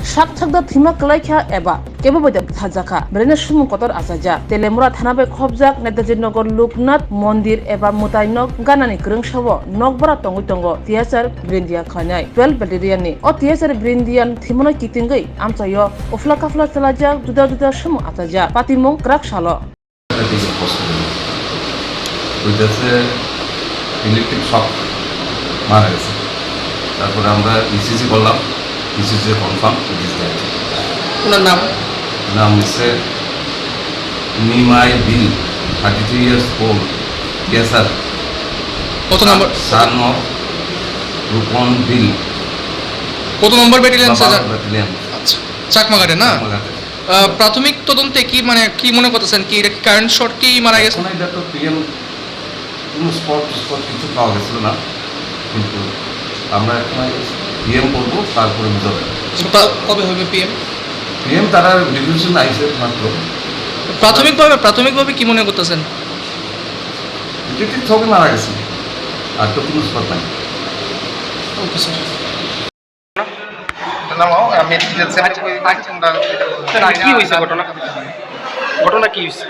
sak thakda thima kalaikha eba kebo bada thajaka brene sumu kotor asaja Teliamura thana bai khobjak Netaji Nagar Loknath Mondir eba mutainok ganani krungsabo nokbara tongo TSR Brindia khanai 12 battalion ni o TSR Brindian thimono kitingai amchayo ofla kafla chalajak juda sumu asaja patimong krak salo electric shock মারা গেছে তারপরে আমরা ECG করলাম ECG confirm ওনার নাম হচ্ছে নিমাই বিল 32 years old TSR কত নম্বর son of Rupon বিল কত নম্বর battalion sir battalion আচ্ছা চাকমাঘাটে না প্রাথমিক তদন্তে কি মানে কি মনে করতেছেন কি এটা কারেন্ট শর্ট কি মারা গেছে এখন এটা তো পিএম কোনো স্পট কিছু পাওয়া গেছিল না কিন্তু আমরা এখন পিএম করবো তারপরে বুঝাবে কবে হবে পিএম তারা ডিভিশন আইসে মাত্র প্রাথমিকভাবে কি মনে করতেছেন ডিটেকটিভ সবই মারা গেছে আর তো কোনো স্পট নাই ওকে স্যার আমি কি হয়েছে ঘটনা কি হয়েছে